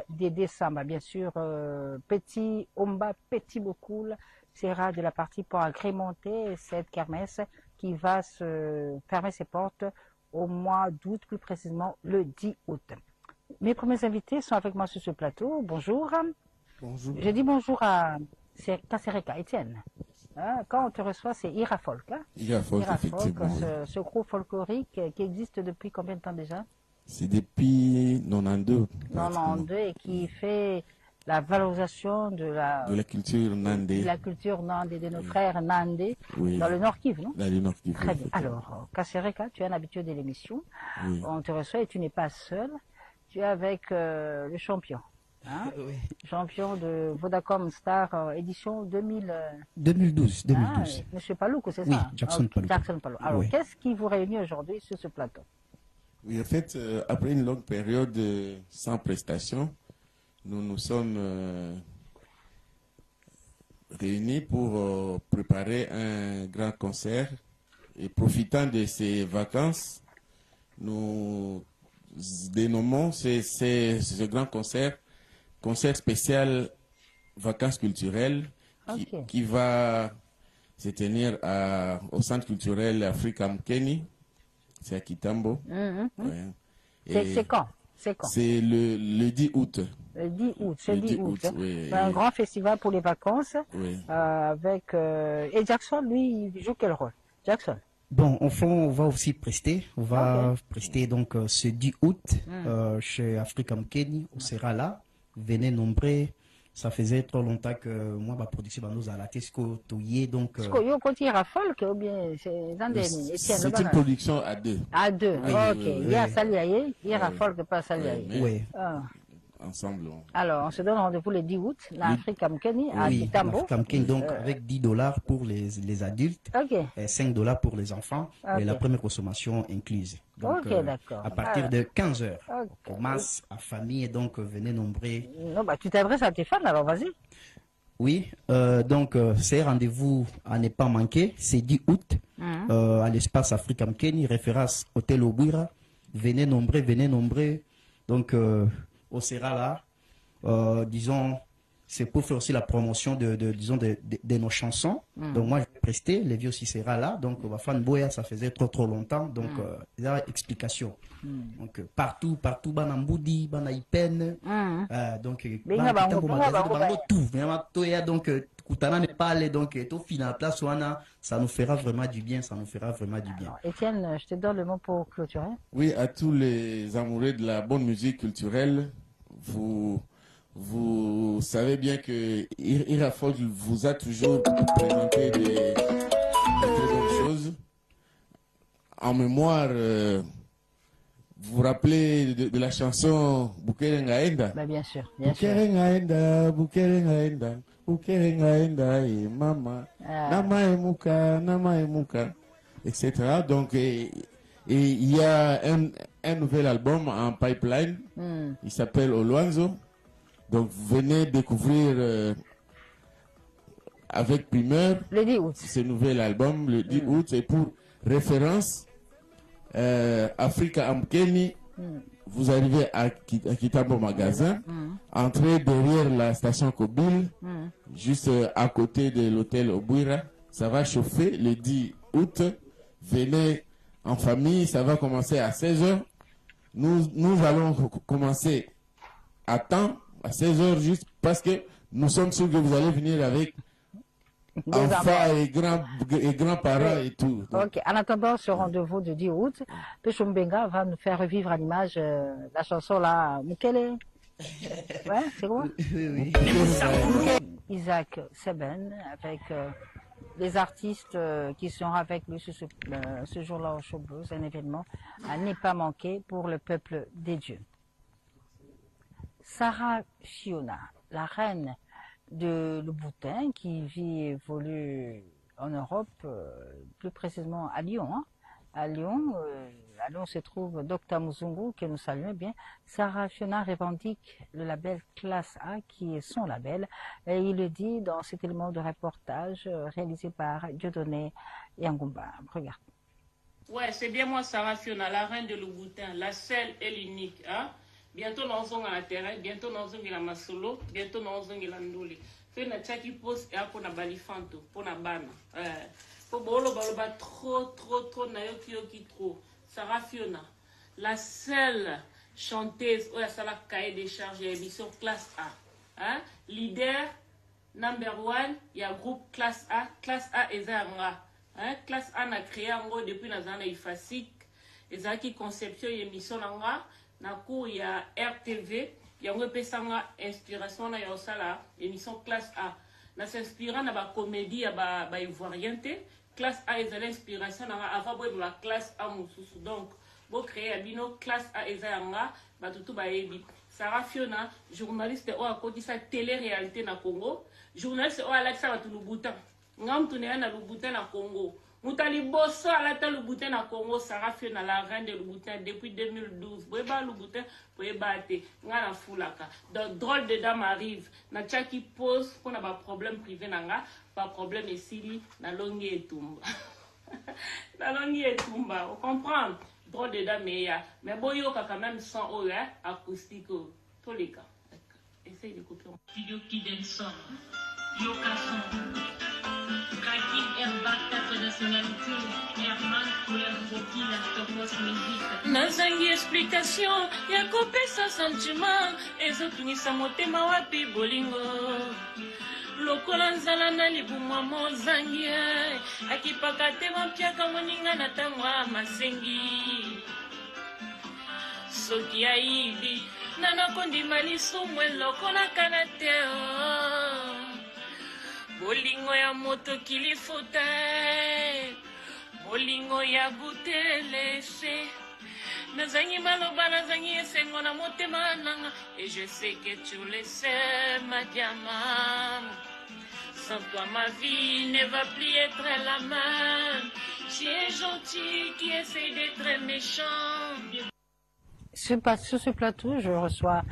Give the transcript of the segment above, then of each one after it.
des décembre, bien sûr, Petit Omba, Petit Bokoul sera de la partie pour agrémenter cette kermesse qui va se fermer ses portes au mois d'août, plus précisément le 10 août. Mes premiers invités sont avec moi sur ce plateau. Bonjour. Bonjour. Je dis bonjour à Kasereka, Étienne. Quand on te reçoit, c'est Irafolk. Irafolk, effectivement. Ce groupe folklorique qui existe depuis combien de temps déjà? C'est depuis 92. 92 et qui fait la valorisation de la culture nandé. De la culture nandé, de nos frères nandé, oui. Dans le Nord Kivu, non? Dans le Nord Kivu. Très bien. Alors, Kasereka, tu es un habitué de l'émission. Oui. On te reçoit et tu n'es pas seul. Tu es avec le champion. Hein? Oui. Champion de Vodacom Star édition 2012. Monsieur Paloukou, c'est oui, ça? Jackson Paloukou. Jackson Paloukou. Alors, oui. Qu'est-ce qui vous réunit aujourd'hui sur ce plateau? Oui, en fait, après une longue période sans prestation, nous nous sommes réunis pour préparer un grand concert. Et profitant de ces vacances, nous dénommons ce grand concert spécial vacances culturelles qui va se tenir au centre culturel Africa Mkeni, c'est à Kitambo. Ouais. C'est quand? C'est le 10 août. Le 10 août, c'est le 10 août. Oui, un grand festival pour les vacances. Oui. Avec et Jackson, lui, il joue quel rôle? Jackson? Bon, au fond, on va aussi prester. On va prester donc ce 10 août chez Africa Mkeni. On sera là. Venez nombreux. Ça faisait trop longtemps que moi, ma production nous a laté ce que donc. C'est une production à deux. À deux, oui, ok. Oui, il y a Saliaye, il y a Folk, pas Saliaye. Oui. Ensemble. Alors, on se donne rendez-vous le 10 août, l'Africa Mkeni, à Kitambo. L'Africa Mkeni, donc avec $10 pour les adultes, et $5 pour les enfants, et la première consommation incluse. Donc, d'accord. à partir de 15h, pour masse, à famille, donc venez nombreux. Non, bah, tu t'adresses à tes fans, alors vas-y. Oui, donc c'est rendez-vous à ne pas manquer, c'est 10 août, à l'espace Africa Mkeni, référence Hôtel Obwira. Venez nombreux. Donc, on sera là. Disons, c'est pour faire aussi la promotion de nos chansons. Donc, moi, je vais prester, Lévi aussi sera là. Donc, on va faire une boya, ça faisait trop longtemps. Donc, il y a explication. Donc, partout, Banamboudi, Banaipen. Donc, tout. Donc, Koutana n'est pas allé. Donc, tout final, place ça nous fera vraiment du bien. Alors, Étienne, je te donne le mot pour clôturer. Oui, à tous les amoureux de la bonne musique culturelle, vous savez bien que Irafolk vous a toujours présenté des très bonnes choses. En mémoire, vous vous rappelez de la chanson Bukere Ngaenda? Bien sûr. Bukere Ngaenda, et Mama, Nama Emuka, etc. Donc, et il y a un nouvel album en pipeline. Il s'appelle Oluanzo. Donc, venez découvrir avec primeur le 10 août. Ce nouvel album, le 10 août. Et pour référence, Africa Mkeni, vous arrivez à Kitambo Magasin, entrez derrière la station Kobil, juste à côté de l'hôtel Obwira. Ça va chauffer le 10 août. Venez en famille, ça va commencer à 16h. Nous allons commencer à temps, à 16h, juste parce que nous sommes sûrs que vous allez venir avec enfants et grands-parents et tout. Ok, en attendant ce rendez-vous du 10 août, Pechumbenga va nous faire revivre à l'image la chanson là, Mukele. Ouais, c'est quoi? Oui. Isaac Seben, avec les artistes qui sont avec lui ce jour-là au Showblues, un événement à ne pas manquer pour le peuple des dieux. Sarah Fiona, la reine de Louboutin, qui vit et évolue en Europe, plus précisément à Lyon. À Lyon se trouve Dr Muzungu, que nous saluons bien. Sarah Fiona revendique le label Classe A, qui est son label, et il le dit dans cet élément de reportage réalisé par Dieudonné Yangumba. Regarde. Ouais, c'est bien moi, Sarah Fiona, la reine de Louboutin, la seule et l'unique. bientôt dans un terrain, bientôt dans un masolo, bientôt dans un landoli. Fait na tchaki pose et pour na balifanto, pour na bana. Pour bolo baloba trop na yoki trop. Sarah Fiona, la seule chanteuse où elle a cahier des charges et émission classe A. Hein? Leader number 1, il y a groupe classe A et Zanga. Hein? Classe A a créé en gros depuis la zone IFASIC. Et ça qui conception émission langa. Na cour il y a RTV. Il y a une inspiration na yosala émission classe A. Na s'inspirant na ba comédie ya ba ivoiriente. Classe A est l'inspiration na avant la classe A mususu. Donc bo créer abino classe A et Zanga ba tutu ba ebi. Sarah Fiona, journaliste au à côté sa télé-réalité na Congo. Journaliste au à la sa tu Lubutan. Ngam tu na Lubutan na Congo. Moutali bosso à la Lubutan na Congo. Sarah Fiona la reine de Lubutan depuis 2012. Boeba Lubutan boeba te ngana fulaka. Donc drôle de dame arrive. Na chaki pose qu'on a pas problème privé nanga, pas problème ici na longi et tumba. Na longi et tumba. Vous comprenez? Drôle de dame mais boyo quand même sans eau acoustique tous les cas. Essaye d'écouter. Studio Kidenson. Yoka son. Krakim Herbak, 4 nationalités. Herman couleur Bokila, Topos musique. Nazangi explication. Ya coupé sans sentiment. Ezotunisa motema wapi bolingo. Lokola nzala na libumwa mozangi akipaka te mapiaka moninga na ntango ya masengi soki ayibi nana kondima lisumu lokola kana te bolingo ya moto kilifuta bolingo ya butelese nazangi maloba nazangi esengo na motema nanga et je sais que tu le sais ma diamant. Sans toi ma vie ne va plus être la même. Tu es gentil qui essaie d'être méchant. Sur ce plateau, je reçois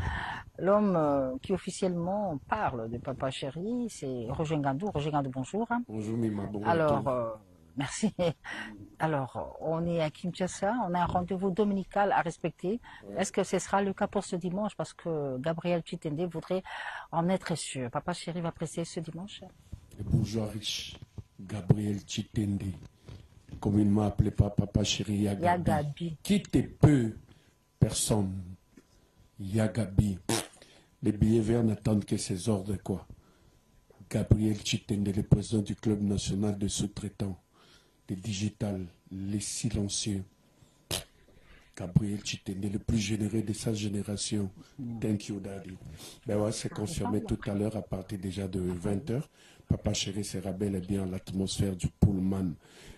l'homme qui officiellement parle de Papa Chéri, c'est Roger Ngandou. Roger Ngandou, bonjour. Bonjour Mima, bonjour. Alors, merci. Alors, on est à Kinshasa, on a un rendez-vous dominical à respecter. Ouais. Est-ce que ce sera le cas pour ce dimanche? Parce que Gabriel Chitende voudrait en être sûr. Papa Chéri va presser ce dimanche. Le bourgeois riche, Gabriel Chitende, communément appelé par Papa Chéri Yagabi. Quitte peu, personne. Yagabi. Les billets verts n'attendent que ses ordres, quoi. Gabriel Chitende, le président du club national de sous-traitants, les digital, les silencieux. Gabriel Chitende, le plus généreux de sa génération. Thank you, Daddy. Ben ouais, c'est confirmé tout à l'heure à partir déjà de 20h. Papa Chéri sera bel et bien l'atmosphère du Pullman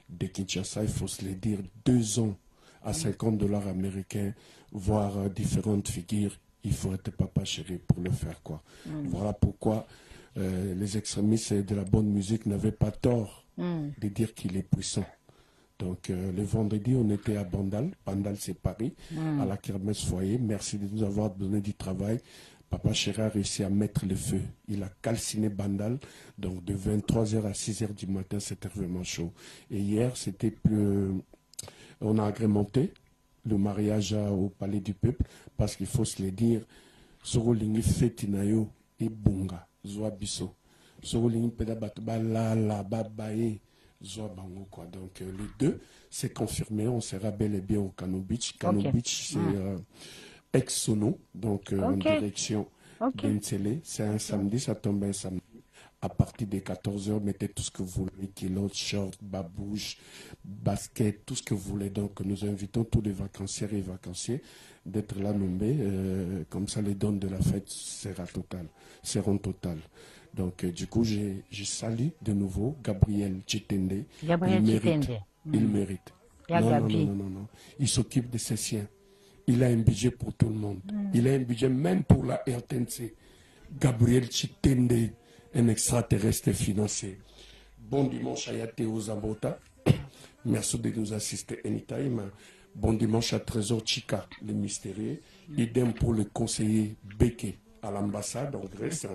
de Kinshasa. Il faut se le dire, 2 ans à $50 américains, voire différentes figures. Il faut être Papa Chéri pour le faire, quoi. Voilà pourquoi les extrémistes de la bonne musique n'avaient pas tort de dire qu'il est puissant. Donc le vendredi, on était à Bandal. Bandal, c'est Paris, à la Kermesse Foyer. Merci de nous avoir donné du travail. Papa Chéri a réussi à mettre le feu. Il a calciné Bandal. Donc de 23h à 6h du matin, c'était vraiment chaud. Et hier, c'était plus... On a agrémenté le mariage au Palais du Peuple, parce qu'il faut se le dire, Sorolingi Fetinayo et Bunga. Biso. Donc les deux, c'est confirmé, on sera bel et bien au Kano Beach. Kano Beach, c'est ex-Sono, donc en direction d'Ensele. C'est un samedi, ça tombe un samedi. À partir de 14h, mettez tout ce que vous voulez, kilos, shorts, babouches, basket, tout ce que vous voulez. Donc nous invitons tous les vacancières et vacanciers d'être là nommés. Comme ça, les dons de la fête seront totales. Donc du coup, je salue de nouveau Gabriel Chitende. Gabriel Chitende. Il mérite. Non. Il s'occupe de ses siens. Il a un budget pour tout le monde. Il a un budget même pour la RTNC. Gabriel Chitende, un extraterrestre financier. Bon dimanche à Yateo Zambota. Merci de nous assister anytime. Bon dimanche à Trésor Chika, le mystérieux. Idem pour le conseiller Beke à l'ambassade en Grèce.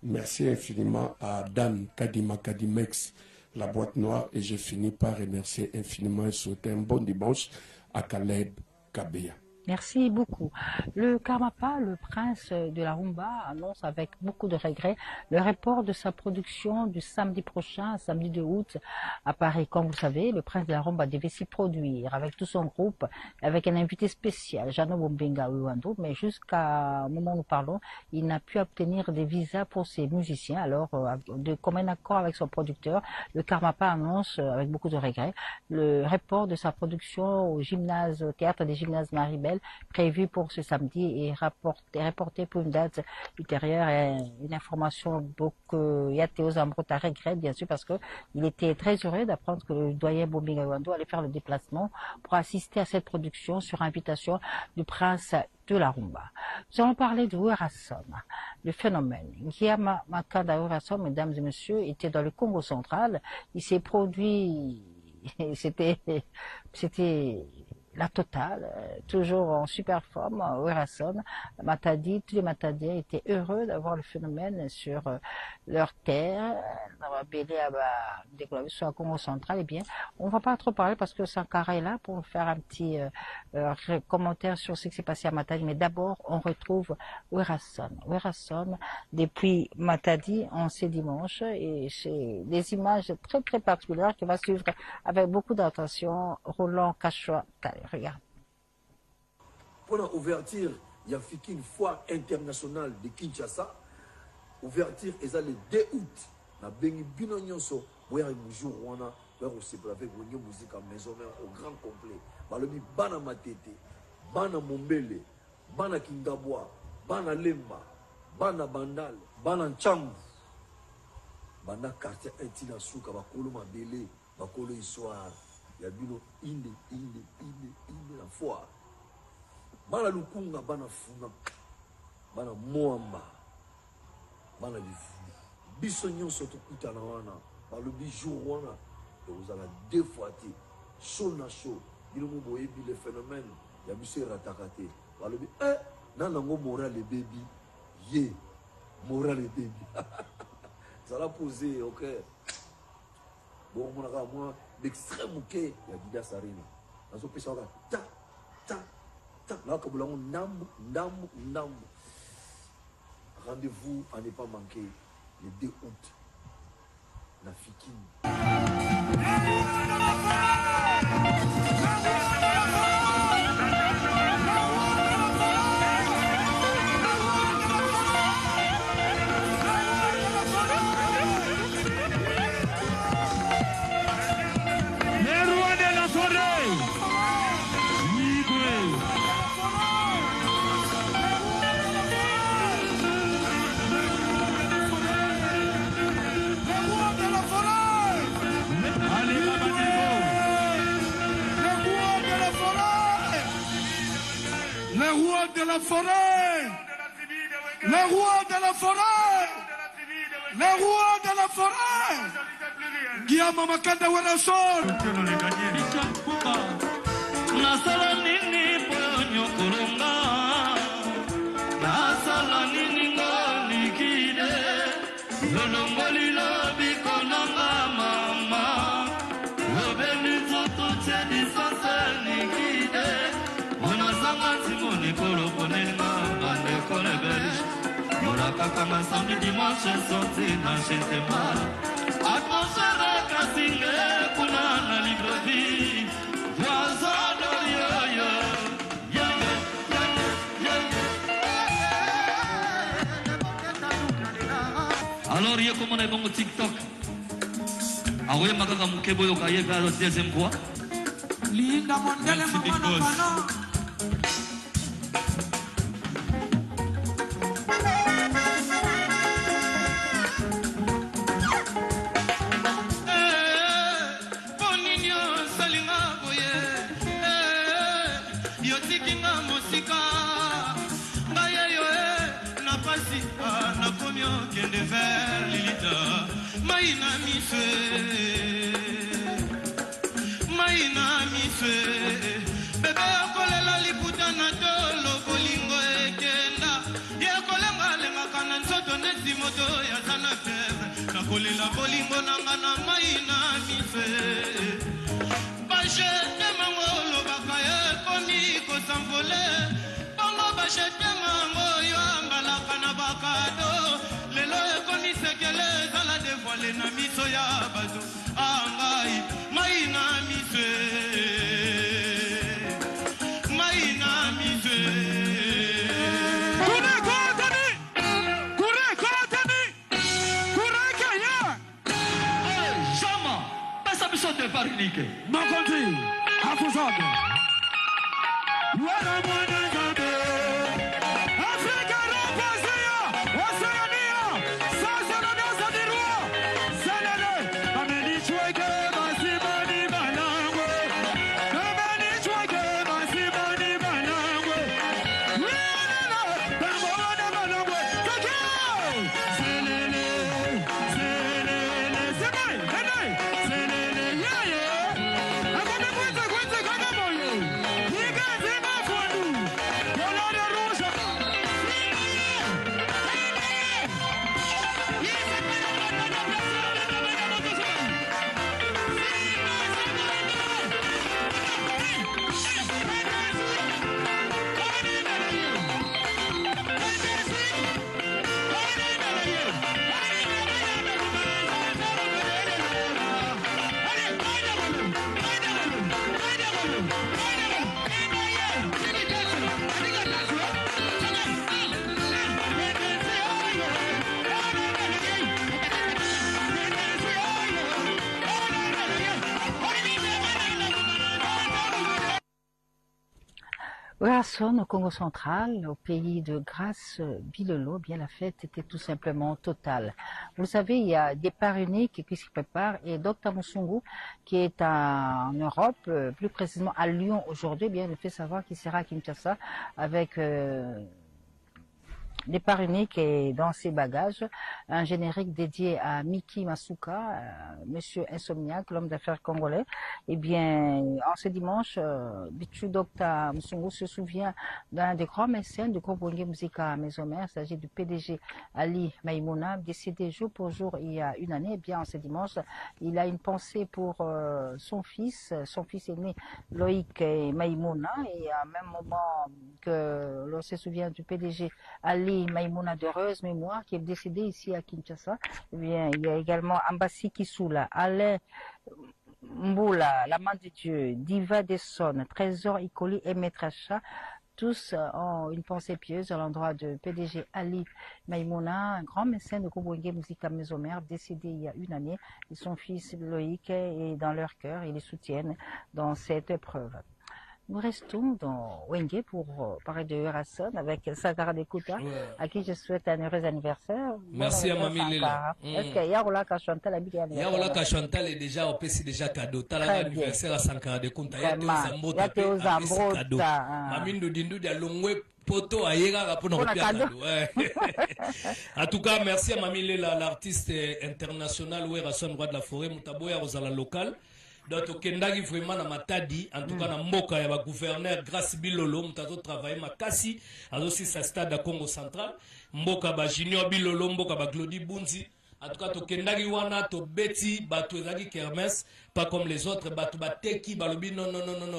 Merci infiniment à Dan Kadima Kadimex, la boîte noire. Et je finis par remercier infiniment et souhaiter un bon dimanche à Caleb Kabeya. Merci beaucoup. Le Karmapa, le prince de la rumba, annonce avec beaucoup de regrets le report de sa production du samedi prochain, samedi 2 août, à Paris. Comme vous savez, le prince de la rumba devait s'y produire avec tout son groupe, avec un invité spécial, Jano Bombenga Uwando, mais jusqu'à moment où nous parlons, il n'a pu obtenir des visas pour ses musiciens. Alors, de commun accord avec son producteur, le Karmapa annonce avec beaucoup de regrets le report de sa production au gymnase, au théâtre des gymnases Maribel, prévu pour ce samedi et reporté pour une date ultérieure. Et une information beaucoup Yateo Zambrota regrette bien sûr parce que il était très heureux d'apprendre que le doyen Bombinga Wando allait faire le déplacement pour assister à cette production sur invitation du prince de la rumba. Nous allons parler de Werason, le phénomène. Guillaume Makanda Werason, mesdames et messieurs, était dans le Congo central. Il s'est produit, c'était la totale, toujours en super forme, Werason, Matadi, tous les Matadiens étaient heureux d'avoir le phénomène sur leur terre, d'avoir bêlé à sur la Congo central. Eh bien, on va pas trop parler parce que Sankara est là pour nous faire un petit commentaire sur ce qui s'est passé à Matadi, mais d'abord, on retrouve Werason. Werason, depuis Matadi, en ce dimanche, et c'est des images très très particulières qui va suivre avec beaucoup d'attention Roland Cachois. Regarde. Pour l'ouverture, il y a une foire internationale de Kinshasa. Ouverture, et ça le 2 août. Na bengi bino nyonso, boya jour wana, boya se avec une musique à maison au grand complet. Balobi bana matete, bana mombele, bana kingabwa, bana lemba, bana bandal, bana nchambu. Bana quartier intina souka bakolo mabele, bakolo histoire. Il y a bino inde la foire. Bana lukunga, bana funa, bana moamba, bana bifu. Biso nyonso tokuta na wana, balobi jour wana, vous allez deux fois chaud na chaud. Bino mo boyebi le phénomène, ya biso ratakate. Balobi nanango moral le baby, ye moral le baby. Ça l'a posé, ok. Bon, mon gars, moi, l'extrême bouquet, il y a Dida Sarina. Dans ce pays, ta, ta, ta. Là, comme l'on ndam. Rendez-vous à ne pas manquer le 2 août. La Fikine. De la forêt, le roi de la forêt, le roi de la forêt, Guillaume Makanda Werason. Nasala nini ponyo kurunga, nasala nini ngolikide, lolongoli lobi konanga mama, lobeni toto chedi sasa nikide. Kaka samedi dimanche sorti na chetema atmosphère kassinge kuna na libreville voisin de yo alors il y a comme on est bon au TikTok awe makaka mukebo yo kaye vers le deuxième fois linda mondele mwana Maina mise bebe akolela liputa na tolo bolingo ekenda ye kolenga lenga kana nzoto neti moto ya sana fere na kolela bolingo nanga na maina mise baje te mangolo bakaye koni kosanvole bongo bashetema ngoyo ambalaka na bakado lelo ekonisekele ezala devoile na miso ya bato angai mai na miso mai na miso de Parnique. Ma country, Akuzado. Wala mwana zabe. Afrika Rapazia, Oceania, Sazana Zadirua, Sanade, Ameni Chweke, Masimani Manangwe, Ameni Chweke, Masimani Manangwe, Wala, Bamwana Manangwe, Kakao, Selele, Selele, Semai, Henai, Selele, Ouerghasson, au Congo central, au pays de Grace Bilolo, bien la fête était tout simplement totale. Vous savez, il y a des parts uniques qui se préparent et Dr Musungu, qui est en Europe, plus précisément à Lyon aujourd'hui, bien il fait savoir qu'il sera à Kinshasa avec des parts uniques et dans ses bagages, un générique dédié à Miki Masuka, Monsieur Insomniac, l'homme d'affaires congolais. Eh bien, en ce dimanche, Bichu Dr Musungu se souvient d'un des grands mécènes du groupe Wenge Musica Maison-Mère. Il s'agit du PDG Ali Maïmouna, décédé jour pour jour il y a une année. Eh bien, en ce dimanche, il a une pensée pour son fils aîné Loïc Maïmouna, et à même moment que l'on se souvient du PDG Ali Maïmouna d'heureuse mémoire qui est décédé ici à Kinshasa. Eh bien, il y a également Ambassi Kisula, Alain Mboula, l'amant de Dieu, Diva Desson, Trésor Ikoli et Maître Achat. Tous ont une pensée pieuse à l'endroit de PDG Ali Maïmouna, un grand mécène de groupe Wenge Musica Maison-Mère, décédé il y a une année. Et son fils Loïc est dans leur cœur, ils les soutiennent dans cette épreuve. Nous restons dans Wenge pour parler de Ouerghasson avec Sagara Dekuta, à qui je souhaite un heureux anniversaire. Merci à Mamie Léla. Est-ce qu'il y a Rola Chantal habité à Yarola Chantal est déjà au PC déjà cadeau. T'as l'anniversaire à Sankara Dekuta. Il y a Théo Zambota. Mamie Ndindu de Longwe poto ayega pour nous cadeau. En tout cas, merci à Mamie Léla, l'artiste international Ouerghasson, roi de la forêt, Mutaboya Rosala local. Donc, Kendagi vraiment na matadi, en tout cas, na mboka ya ba gouverneur Grace Bilolo, mutazo travailler makasi, aussi sa stade à Congo central, mboka ba Junior Bilolo, mboka ba Glody Bunzi, en tout cas, to Kendagi wana, to Betty, bato ezaki kermesse, pas comme les autres, bato ba teki, balobi, non,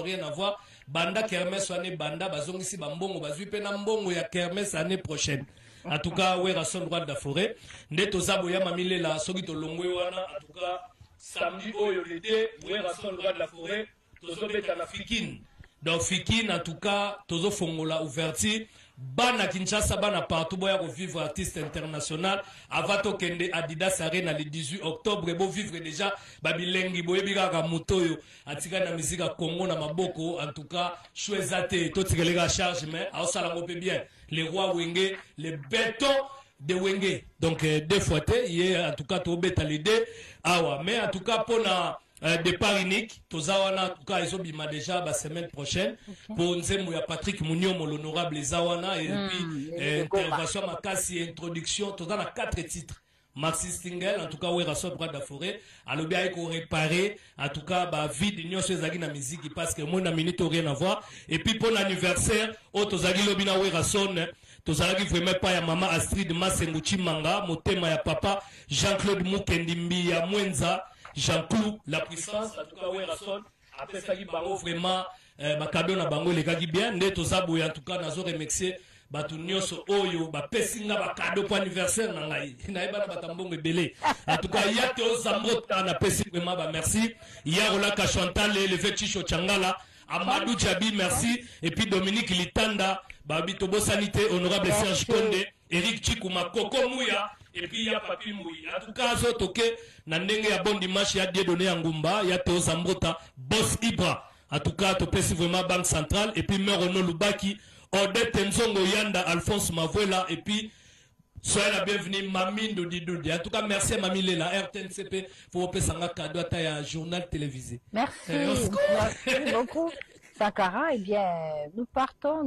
rien à voir, banda kermesse wane banda, bazongi si bambongo, bazui pe na mbongo ya kermesse année prochaine. En tout cas, Ouerghasson, roi de la forêt, ndeto zabo ya mamile la, soki to longwe wana, en tout cas, samedi oyo l'été, Ouerghasson, roi de la forêt, tozo beta na Fikine. Donc Fikine, en tout cas, tozo fongola ouverti. Bana Kinshasa, bana partout, boya ko vivre artiste international. Avato kende Adidas Arena le 18 octobre, et bo vivre déjà babilengi, boye bigaka mutoyo, atika na musique Congo na maboko, en tout cas, chouezate, totigelega charge, mais, aosala ngope bien. Les rois Wenge, les bétons de Wenge. Donc, deux fois, en tout cas, to beta l'idée. Mais en tout cas, pour la départ unique, Tozawana, en tout cas, ils ont bima déjà la semaine prochaine. Pour nous, Patrick Mouniom, l'honorable Zawana, et puis, intervention, Makasi, introduction, Tozana 4 titres. Maxi Stingel, en tout cas, Ouerghasson, roi de la forêt, alors bien qu'on réparer, en tout cas, bah, vide, nous sommes dans la musique, parce que moi, na minute, rien à voir. Et puis, pour l'anniversaire, Tozagi Lobina Ouerghasson, Tozagi vraiment pas ya maman Astrid Masenguchi Manga, Motema ya papa, Jean-Claude Mukendimbi ya Mwenza, Jean-Claude, la puissance, en tout cas, Ouerghasson, après ça, il va vraiment, cadeau na bango les gars bien neto zabu en tout cas nazo remercier batu nyonso oyo ba pesinga ba cadeau pour anniversaire na ngai na ebana batambongo ebele en tout cas ya te ozamota na pesi vraiment ba merci ya rola ka Chantal le Chicho Changala Amadou Djabi merci et puis Dominique Litanda babito bo sanité honorable Serge Konde Eric Chikuma Koko Mouya et puis ya Papi Mouya en tout cas zo toke na ndenge ya bon dimanche ya Dieudonné Ngumba ya te ozamota Boss Ibra en tout cas to pesi vraiment Banque Centrale et puis Merono Lubaki Odette Nzongo Yanda, Alphonse Mavola, et puis soyez la bienvenue, Mamine Doudi. En tout cas, merci à Mamie Lela, RTNCP, pour vous faire un cadeau à un journal télévisé. Merci, merci beaucoup. Sankara, eh bien, nous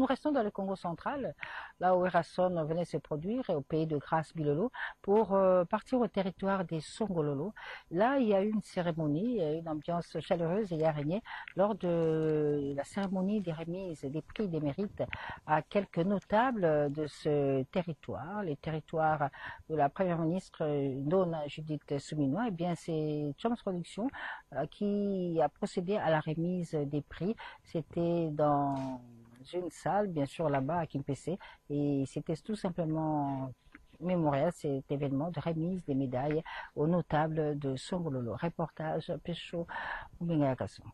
restons dans le Congo central, là où Erason venait se produire, au pays de Grâce Bilolo, pour partir au territoire des Songololo. Là, il y a eu une cérémonie, une ambiance chaleureuse et a régné lors de la cérémonie des remises des prix des mérites à quelques notables de ce territoire, les territoires de la première ministre Nona Judith Souminois. Eh bien, c'est Choms Production qui a procédé à la remise des prix. C'était dans une salle, bien sûr, là-bas à Kimpese, et c'était tout simplement mémorial, cet événement de remise des médailles aux notables de Songololo. Reportage Pécho Oubengayakasonga.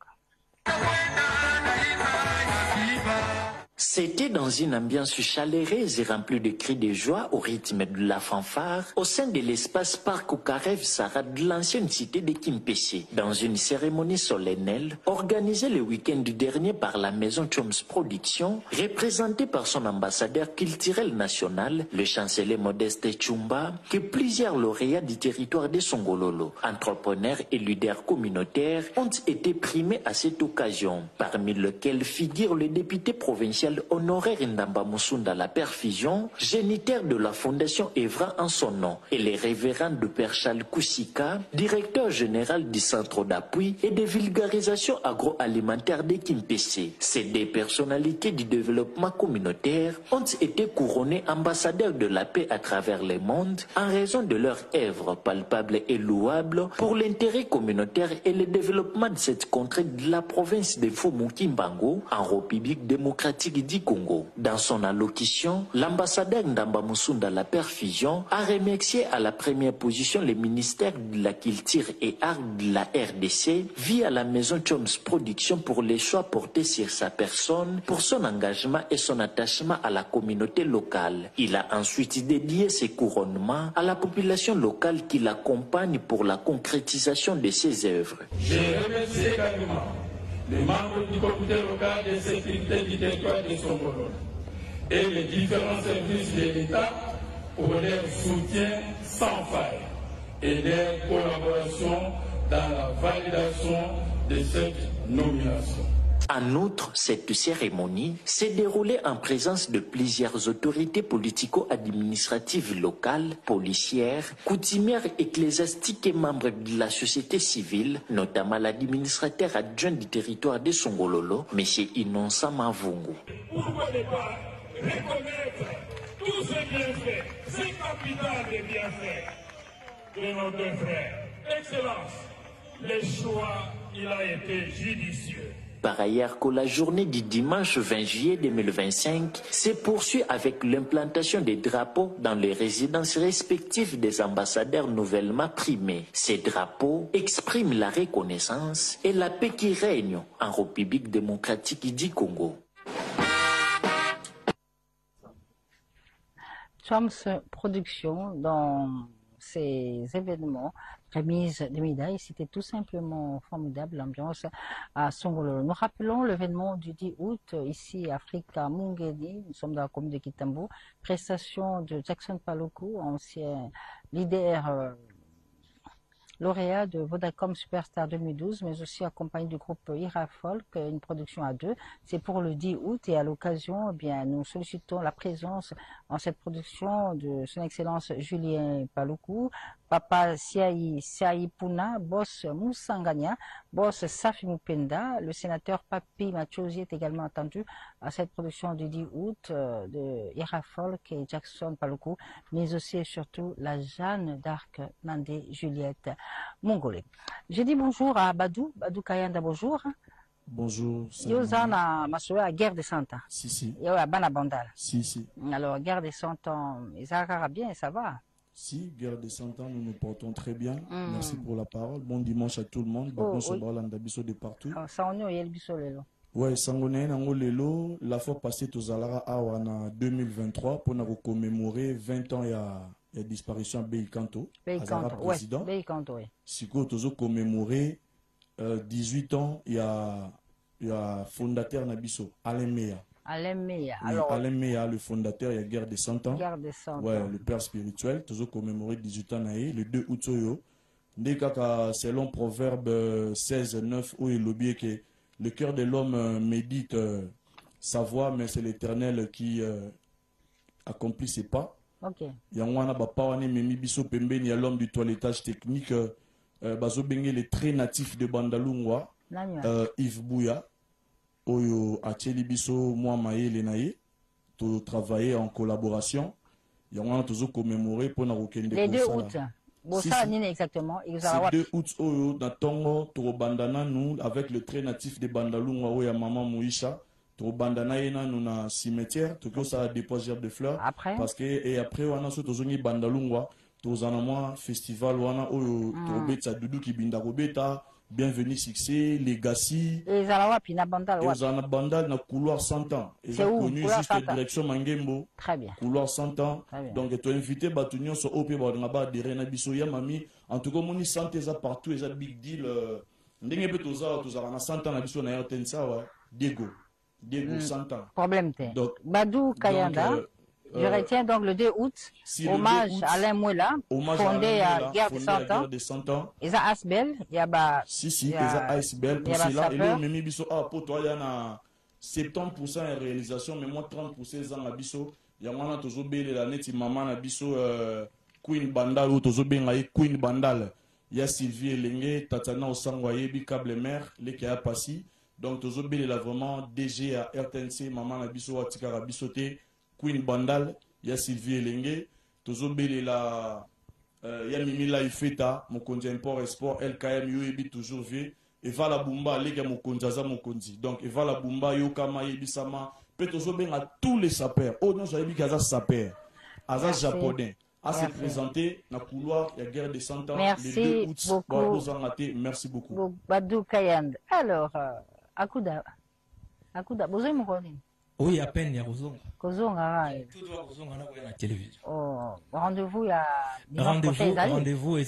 C'était dans une ambiance chaleureuse et remplie de cris de joie au rythme de la fanfare au sein de l'espace Parc Okarev Sarah de l'ancienne cité de Kimpese, dans une cérémonie solennelle organisée le week-end dernier par la maison Choms Production, représentée par son ambassadeur culturel national, le chancelier Modeste Chumba, que plusieurs lauréats du territoire de Songololo, entrepreneurs et leaders communautaires, ont été primés à cette occasion, parmi lesquels figure le député provincial honoraire Ndamba Musunda la perfusion, génitaire de la fondation Evra en son nom, et les révérends de Père Charles Koussika, directeur général du centre d'appui et de vulgarisation agroalimentaire de Kimpese. Ces deux personnalités du développement communautaire ont été couronnées ambassadeurs de la paix à travers le monde en raison de leur œuvre palpable et louable pour l'intérêt communautaire et le développement de cette contrée de la province de Fumukimbango en République démocratique du Congo. Dans son allocution, l'ambassadeur Ndamba Musunda la perfusion a remercié à la première position le ministère de la Culture et Art de la RDC via la maison Choms Production pour les choix portés sur sa personne, pour son engagement et son attachement à la communauté locale. Il a ensuite dédié ses couronnements à la population locale qui l'accompagne pour la concrétisation de ses œuvres. Je remercie également les membres du comité local de sécurité du territoire de Songololo et les différents services de l'État pour leur soutien sans faille et leur collaboration dans la validation de cette nomination. En outre, cette cérémonie s'est déroulée en présence de plusieurs autorités politico-administratives locales, policières, coutumières, ecclésiastiques et membres de la société civile, notamment l'administrateur adjoint du territoire de Songololo, M. Innocent Mavungu. Pourquoi ne pas reconnaître tous ces bienfaits, ces capital des bienfaits de nos deux frères? Excellence, le choix, il a été judicieux. Par ailleurs, que la journée du dimanche 20 juillet 2025 se poursuit avec l'implantation des drapeaux dans les résidences respectives des ambassadeurs nouvellement primés. Ces drapeaux expriment la reconnaissance et la paix qui règne en République démocratique du Congo. Choms Production, dans ces événements, remise de médailles, c'était tout simplement formidable, l'ambiance à Songololo. Nous rappelons l'événement du 10 août, ici à Africa Mungedi, nous sommes dans la commune de Kitambo, prestation de Jackson Paluku, ancien leader lauréat de Vodacom Superstar 2012, mais aussi accompagné du groupe Ira Folk, une production à deux. C'est pour le 10 août et à l'occasion, eh bien, nous sollicitons la présence en cette production de son Excellence Julien Paluku, Papa Siaï Puna, boss Moussangania, boss Safi Mupenda, le sénateur Papi Machosi est également attendu à cette production du 10 août de Ira Folk et Jackson Paluku, mais aussi et surtout la Jeanne d'Arc Nandé Juliette Mongolais. J'ai dit bonjour à Badou Kayanda, bonjour. Bonjour. Yozana Masoua, guerre de 100 ans. Si. Yoa Bana Bandal. Si. Alors, guerre de 100 ans, ça va bien, ça va. Si, guerre de 100 ans, nous nous portons très bien. Merci pour la parole. Bon dimanche à tout le monde. Bonjour, de partout. Ouais, Sangoné Lelo, la fois passée, Tozalara en 2023, pour nous commémorer 20 ans, il y a disparition de Beikanto, président. Beikanto, oui. Si vous commémorer 18 ans, il y a fondateur Nabiso, Alain Meya. Alain Meya. Oui, alors, Alain Meya, le fondateur, il y a guerre de 100 ans. Guerre de 100 ans. Ouais, le père spirituel, toujours commémoré 18 ans, le 2 août. Selon Proverbe 16:9, où il lobby que le cœur de l'homme médite sa voix, mais c'est l'Éternel qui accomplit ses pas. Ok. Il y a l'homme du toilettage technique, les traits natifs de Bandalungwa, Yves Bouya, Oyo Acheli Biso, moi Maïe Lenaye, to travailler en collaboration. Il y a toujours commémoré pour nous les 2 août. Ça, exactement. C'est 2 août, dans Tongo, to bandana nous, avec le trait natif de Bandalungwa, où il y a maman Mouisha. To bandana yena nous na cimetière, to ko ça dépose de fleurs. Après. Parce que, et après, on a ce tozongi Bandalungwa, tozanamwa festival, on a to betsa dudu ki binda robeta. Bienvenue succès, Legacy. Et Zalawa Pina Bandal. Et Zana Bandal dans couloir 100 ans. Ils ont connu juste direction Mangembo. Très bien. Couloir 100 ans. Donc tu as invité Batunion sur OP Badangaba de Rena Bisoya Mami. En tout cas, mon santé ça partout et ça big deal. Ndenge peut toza na 100 ans na biso na yotensa wa Diego 100 ans. Problème té. Badou Kayanda. Je retiens donc le 2 août, hommage à Alain Mouela, fondé à Guerre de 100 ans. Et ça Asbel, il y a Si, il y a Asbel, pour cela, et là, Mimi Bisso, pour toi, il y a 70% de réalisation, mais moi 30% dans la Bisso. Il y a toujours belle la neti maman na Bisso, Queen Bandal, ou toujours bien Queen Bandal. Il y a Sylvie Elenge, Tatana Osangwaye, Bicable Mère, les qui a passé. Donc, toujours belle là vraiment DG à RTNC, maman na Bisso, Atikara Bissoté. Queen Bandal, il y a Sylvie Elenge, toujours il y a Mimi Laifeta, mon conti import export, LKM, Yoebi toujours vu, et va la Bumba, les gars, mon konjaza, mon konti. Donc, et va la Bumba, Yokama, Yebisama, peut toujours bien à tous les sapeurs. Oh non, j'avais dit qu'à sapeurs, à japonais, à se présenter dans le couloir, il y a guerre de 100 ans, les 2 août. Merci beaucoup. Badou Kayand. Alors, Akuda, besoin de me oui, à peine, il y a Kozonga. Kozonga, tout doit Kozonga dans la télévision. Oh, rendez-vous, il y a rendez-vous, et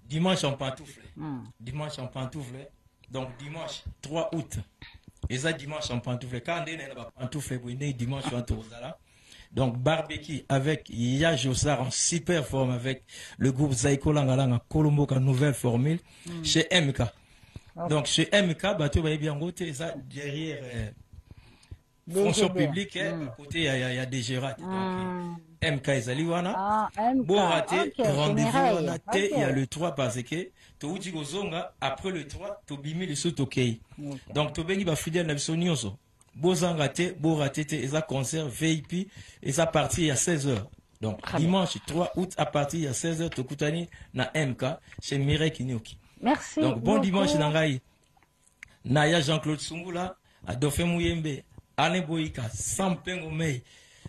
dimanche en pantoufle. Dimanche en pantoufle. Donc, dimanche 3 août. Et ça, dimanche en pantoufle. Quand on est en pantoufle, on est dimanche en tournée. Donc, barbecue avec Yajossar en super forme avec le groupe Zaiko Langalanga Colombo, en nouvelle formule, chez MK. Donc, chez MK, bateau va bien côté, ça, derrière, fonction publique, à côté, il y a des gérants. Donc, MK Ezaliwana. Bon raté, rendez-vous, il y a le 3 parce que, tu Zonga, après le 3, tu bimi le saut ok. Donc, tu bengi ba fidèle na bisonioso. Bozangate, beau raté, et ça concert VIP, et ça parti à 16h. Donc, dimanche 3 août, à partir à 16h, tu koutani na MK, chez Mireille Kinyoki. Merci. Donc, bon dimanche, Nangaï. Naya Jean-Claude Sungula, Adolphe Mouyembe, Alain Boïka, Sampengo Mei,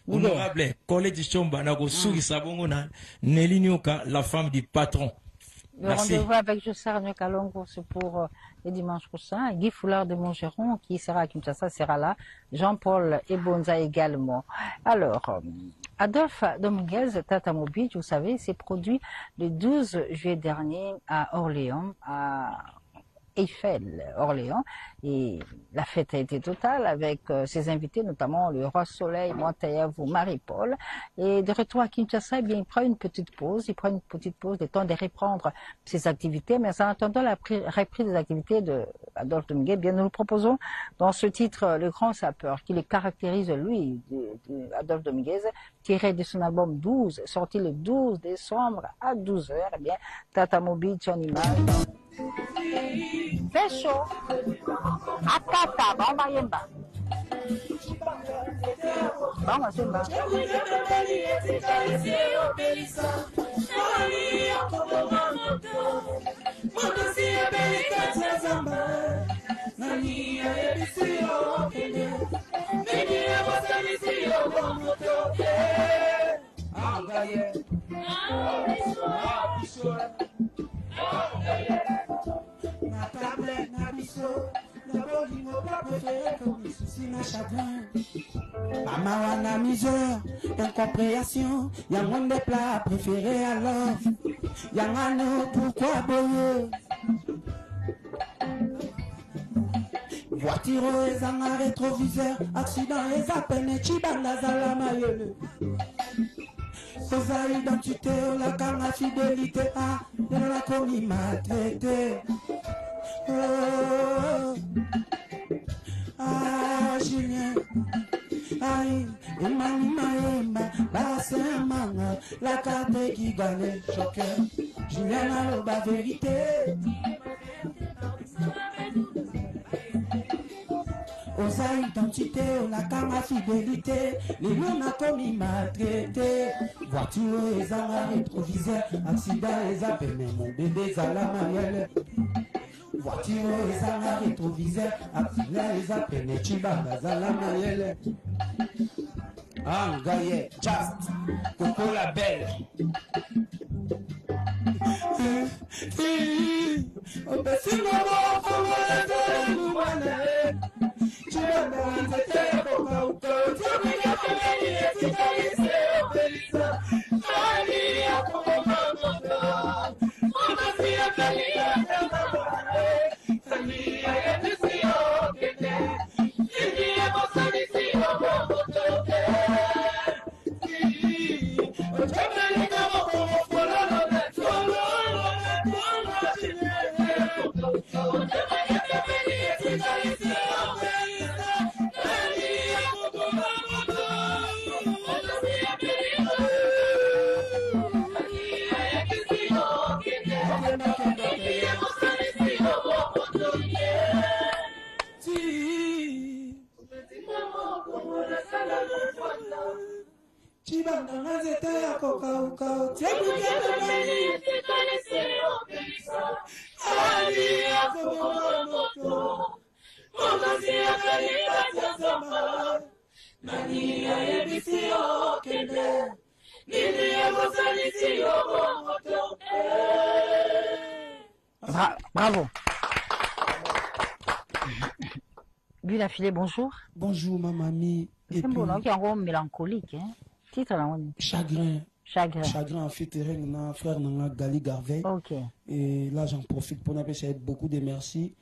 honorable, collègue Chomba, Nago Sugi Sabongona, Nelly Nyoka, la femme du patron. Le rendez-vous avec Jossar Nyokalongo, c'est pour le dimanche prochain. Guy Foulard de Montgeron, qui sera à Kinshasa, sera là. Jean-Paul Ebonza également. Alors, Adolphe Dominguez, Tata Mobile, vous savez, s'est produit le 12 juillet dernier à Orléans, à Eiffel, Orléans, et la fête a été totale avec ses invités, notamment le Roi Soleil, Montayavou, Marie-Paul. Et de retour à Kinshasa, eh bien, il prend une petite pause, le temps de reprendre ses activités, mais en attendant la reprise des activités de Adolphe Dominguez, bien, nous proposons dans ce titre Le Grand Sapeur, qui le caractérise, lui, Adolphe Dominguez, tiré de son album 12, sorti le 12 décembre à 12h, eh bien, Tata Mobile, en image. C'est chaud. Akata, Bamba Yemba. Bamba Yemba. Nani ayebisio kende Nini ebosalisio bomotoke Angaye Na table na biso Na bolingo pa préféré comme les soucis na chagrin Mama wana misère, incompréhension Y'a moins de plats préférés alors Y'a un pourquoi boyer Voiture et un rétroviseur Accident et à peine Chibanda Zalama yele Posa identité, la carne fidélité Ah, de la commis maltraité Oh, ah, Julien Aïe, Emani Maemba, Bassemanga, la carte qui gagne, choqueur Julien a la vérité Osa identité, la carne fidélité Les noms a commis maltraité Voiture et un rétroviseur Accident et a peine mon bébé Zalamayel Voiture et un rétroviseur Accident et a peine Chibanda Zalamayel Angaye, just Coco la belle Bravo. Bunafilet, bonjour. Bonjour, ma mamie. C'est un bon nom qui est encore mélancolique. Hein? Titre là, on... Chagrin. Chagrin. Chagrin en fait, terrain, frère Nanga Gali Garvey. Ok. Et là, j'en profite pour appeler beaucoup de merci.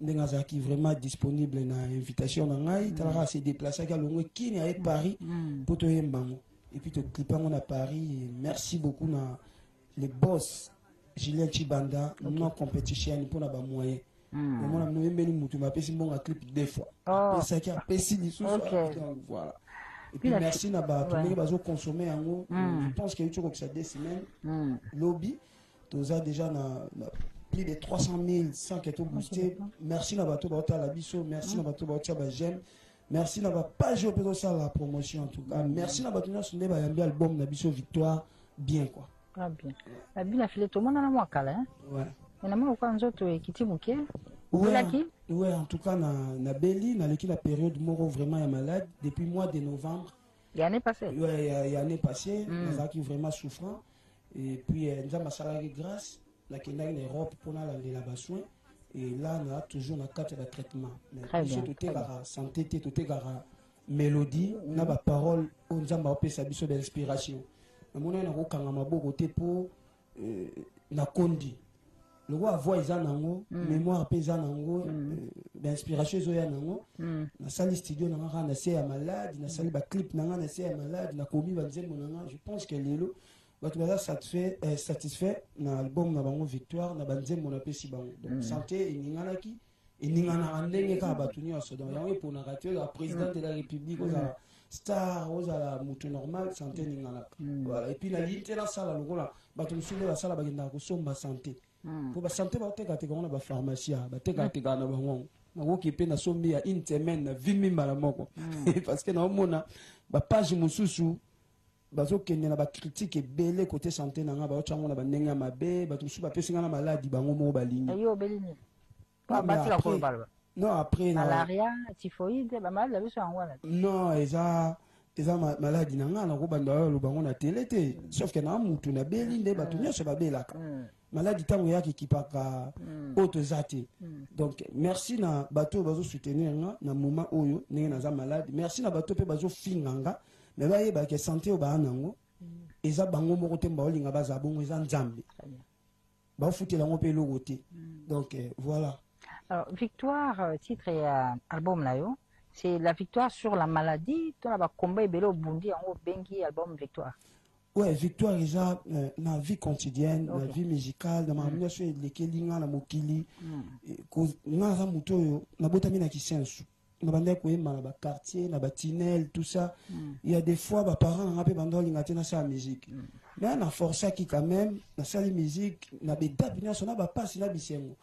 Ndengaza qui vraiment disponible dans l'invitation. Il a se déplacé à Longwe qui est à Paris pour te yembango. Et puis te clipper on a Paris. Merci beaucoup na les boss Julien Chibanda non compétition pour na ba moyen. Moi na même beni mutu m'a pesi bon clip deux fois. Et ça qui a pesi ni sous voilà. Et puis merci na ba tout le bazo consommer en gros. Je pense qu'il y a eu ça 2 semaines. Lobby toza déjà na plus de 300 000 sans qu'elle boosté. Merci na bato ba la biso, merci na bato ba ba j'aime. Merci na ba page au ça la promotion en tout cas. Merci na bato na sonde ba yambi album na biso victoire bien quoi. Ah bien. La bien a filé tout le monde na moi kala hein. Ouais. Et na moi kwa nzoto ekitimuke. Ouais, en tout cas na Beli na l'équipe la période moro vraiment est malade depuis mois de novembre. L'année passée. Ouais, l'année passée, nous qui vraiment souffrant et puis nous avons salarié grâce la qui est en Europe pour la besoin et là on a toujours la carte de traitement. Mais tout est la santé, tout est la mélodie, na ba parole on nous a appelé ça biso d'inspiration. Mon on a kokanga maboko te pour na kondi. Le roi voix ils en mémoire paysan nango d'inspiration zoya nango na salle studio nanga na c'est malade na salle ba clip nanga na c'est malade na komi banzemo nanga je pense que lelo bato baza satisfait na album na bango victoire na banzemo na pesi bango donc santé eninganaki eningana ndenge ka bato nyonso donc yango pour na rater la président de la république oza star oza la moto normal santé eningana voilà et puis na lité na sala lokola bato msule ba sala bagenda ko somba santé pour la santé ba teka teka na ba pharmacie ba teka teka na bango na woki pe na sombi ya une semaine na 20 000 mala moko parce que na mona ba page mususu bazo kende na ba critique ebele côté santé na nga ba chango na ba ndenga mabe ba tusu ba pesinga na maladi bango mo balingi ayo belini ba batila ko balba Non, après malaria, typhoïde, ba malade la biso ngwana. Non, eza maladie na ngana ko banda lo bango na télé te. Sauf que na mutu na beli nde batu nyonso babelaka. Maladie tango yaki kipaka auto zate. Donc merci na bato bazo soutenir nga na moment oyo ndenge naza malade. Merci na bato pe bazo finganga. Mais ba yeba ke santé o ba nango. Eza bango moko te mbaolinga baza bongo eza nzambe. Ba fouté la ngopé logo te. Donc voilà. Alors victoire titre et album là yo, c'est la victoire sur la maladie, tu as combat et bello bundi en haut bengi album victoire. Ouais, victoire déjà dans la vie quotidienne, dans la vie musicale, dans ma relation avec les kelinga na mokili, cause na za muto yo na botami na kisensu. Na bande ko yema na ba quartier, na ba tinel, tout ça. Il y a des fois ba parents na pe bando linga tena sa musique. Mais on a forcé qui quand même na salle musique, na be tapina sona ba passe na bisengo.